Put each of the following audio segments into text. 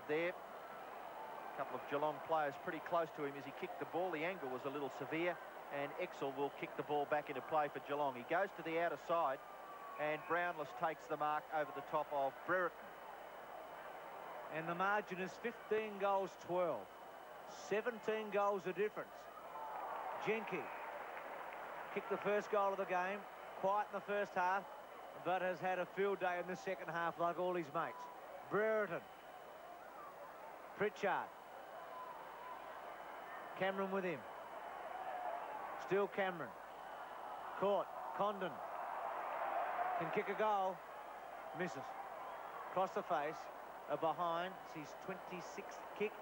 there. A couple of Geelong players pretty close to him as he kicked the ball. The angle was a little severe, and Exel will kick the ball back into play for Geelong. He goes to the outer side, and Brownless takes the mark over the top of Brereton. And the margin is 15 goals 12. 17 goals a difference. Jenke kicked the first goal of the game, quiet in the first half, but has had a field day in the second half like all his mates. Brereton. Pritchard. Cameron with him. Still Cameron. Caught. Condon. Can kick a goal. Misses. Across the face. Behind. It's his 26th kick.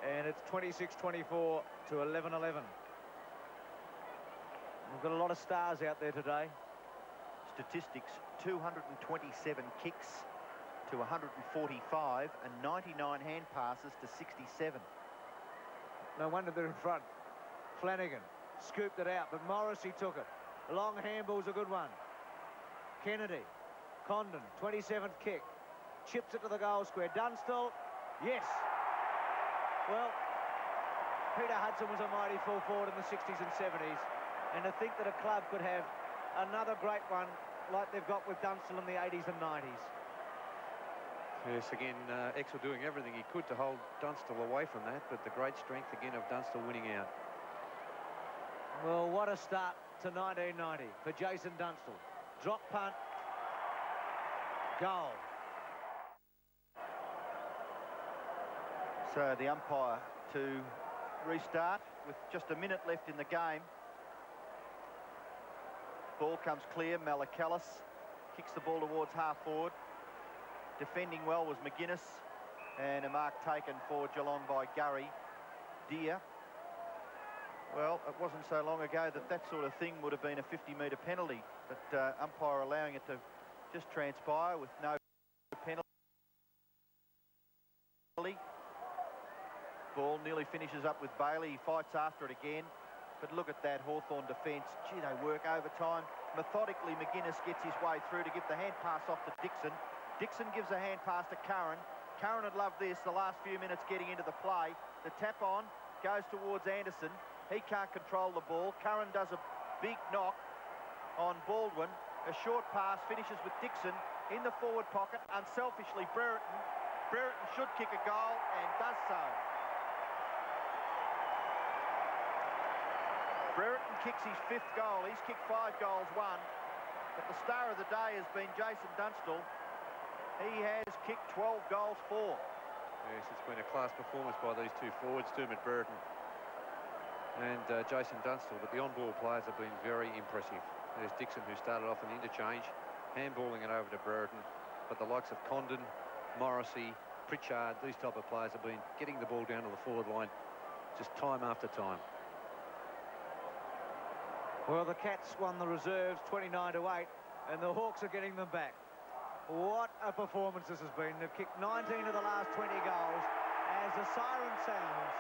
And it's 26-24 to 11-11. We've got a lot of stars out there today. Statistics, 227 kicks to 145 and 99 hand passes to 67. No wonder they're in front. Flanagan scooped it out, but Morrissey took it. A long handball's a good one. Kennedy. Condon, 27th kick. Chips it to the goal square. Dunstall, yes. Well, Peter Hudson was a mighty full forward in the 60s and 70s, and to think that a club could have another great one like they've got with Dunstall in the 80s and 90s. Yes, again, Exel doing everything he could to hold Dunstall away from that, but the great strength again of Dunstall winning out. Well, what a start to 1990 for Jason Dunstall. Drop punt, goal. So the umpire to restart with just a minute left in the game. Ball comes clear. Malakalis kicks the ball towards half forward. Defending well was McGuinness, and a mark taken for Geelong by Gurry. Deer. Well, it wasn't so long ago that that sort of thing would have been a 50-metre penalty, but umpire allowing it to just transpire with no penalty. Ball nearly finishes up with Bailey. He fights after it again. But look at that Hawthorn defence. Gee, they work overtime. Methodically, McGuinness gets his way through to give the hand pass off to Dixon. Dixon gives a hand pass to Curran. Curran had loved this, the last few minutes getting into the play. The tap on goes towards Anderson. He can't control the ball. Curran does a big knock on Baldwin. A short pass finishes with Dixon in the forward pocket. Unselfishly, Brereton. Brereton should kick a goal and does so. Brereton kicks his 5th goal. He's kicked 5 goals, 1. But the star of the day has been Jason Dunstall. He has kicked 12 goals, 4. Yes, it's been a class performance by these two forwards, Dermot Brereton and Jason Dunstall. But the on-ball players have been very impressive. There's Dixon, who started off in the interchange, handballing it over to Brereton. But the likes of Condon, Morrissey, Pritchard, these type of players have been getting the ball down to the forward line just time after time. Well, the Cats won the reserves 29-8, and the Hawks are getting them back. What a performance this has been. They've kicked 19 of the last 20 goals as the siren sounds.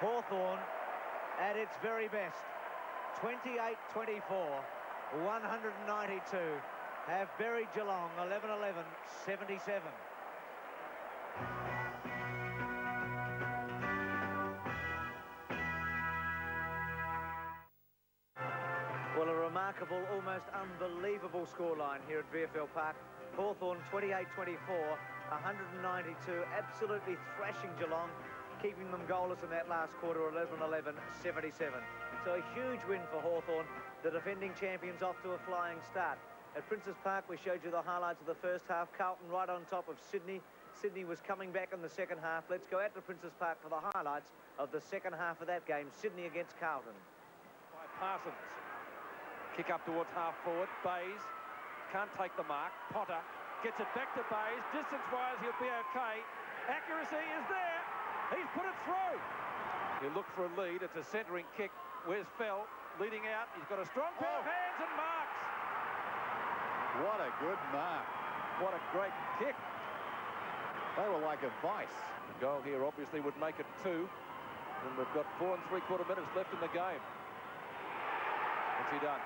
Hawthorn at its very best. 28-24. 192 have buried Geelong. 11-11, 77. Well, a remarkable, almost unbelievable scoreline here at VFL Park. Hawthorn 28-24, 192, absolutely thrashing Geelong, keeping them goalless in that last quarter. 11-11, 77. So a huge win for Hawthorn, the defending champions, off to a flying start. At Princes Park, we showed you the highlights of the first half. Carlton right on top of Sydney. Sydney was coming back in the second half. Let's go out to Princes Park for the highlights of the second half of that game. Sydney against Carlton. By Parsons. Kick up towards half forward. Bays can't take the mark. Potter gets it back to Bays. Distance-wise, he'll be okay. Accuracy is there. He's put it through. He'll look for a lead. It's a centering kick. Where's Fell? Leading out. He's got a strong pair of hands and marks. What a good mark. What a great kick. They were like a vice. The goal here obviously would make it 2. And we've got 4 3/4 minutes left in the game. What's he done?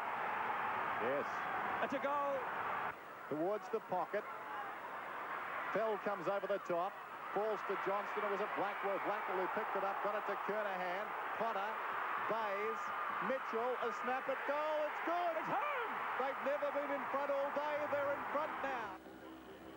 Yes. It's a goal. Towards the pocket. Fell comes over the top. Falls to Johnston. It was at Blackwell. Blackwell who picked it up. Got it to Kernahan. Potter. Bays. Mitchell. A snap at goal. It's good. It's home. They've never been in front all day. They're in front now.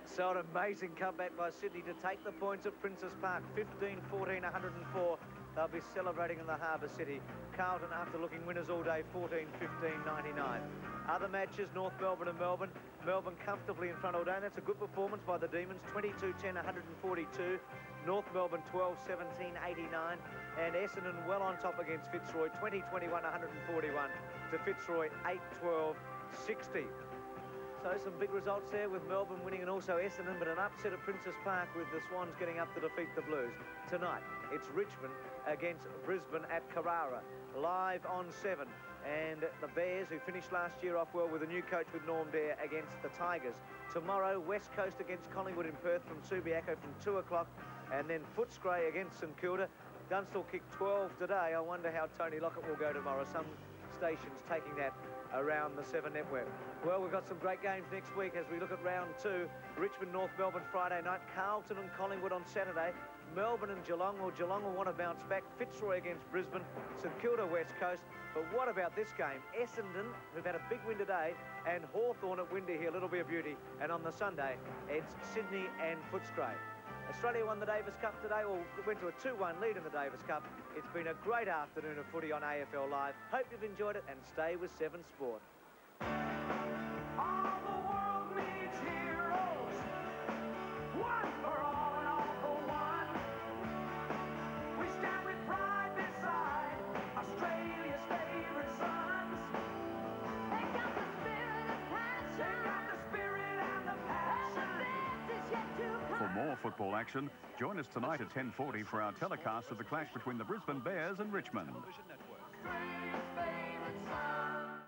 So an amazing comeback by Sydney to take the points at Princes Park. 15-14, 104. They'll be celebrating in the Harbour City. Carlton, after looking winners all day, 14-15, 99. Other matches, North Melbourne and Melbourne. Melbourne comfortably in front all day, and that's a good performance by the Demons. 22-10, 142. North Melbourne 12-17, 89. And Essendon well on top against Fitzroy. 20-21, 141 to Fitzroy, 8-12, 60. So some big results there with Melbourne winning and also Essendon, but an upset at Princes Park with the Swans getting up to defeat the Blues. Tonight, it's Richmond against Brisbane at Carrara, live on 7. And the Bears, who finished last year off well with a new coach with Norm Dare, against the Tigers. Tomorrow, West Coast against Collingwood in Perth from Subiaco from 2 o'clock. And then Footscray against St Kilda. Dunstall kicked 12 today. I wonder how Tony Lockett will go tomorrow. Some stations taking that around the 7 network. Well, we've got some great games next week as we look at round 2. Richmond, North Melbourne Friday night. Carlton and Collingwood on Saturday. Melbourne and Geelong. Well, Geelong will want to bounce back. Fitzroy against Brisbane. St Kilda, West Coast. But what about this game? Essendon, who've had a big win today, and Hawthorn at Windy Hill. It'll be a beauty. And on the Sunday, it's Sydney and Footscray. Australia won the Davis Cup today, or went to a 2-1 lead in the Davis Cup. It's been a great afternoon of footy on AFL Live. Hope you've enjoyed it, and stay with 7 Sport. All the world needs heroes, one for all and all for one. We stand with pride beside Australia's favourite sons. They got the spirit and passion. They got the spirit and the passion. And the best is yet to come. For more football action, join us tonight at 10:40 for our telecast of the clash between the Brisbane Bears and Richmond. Australia's favourite son.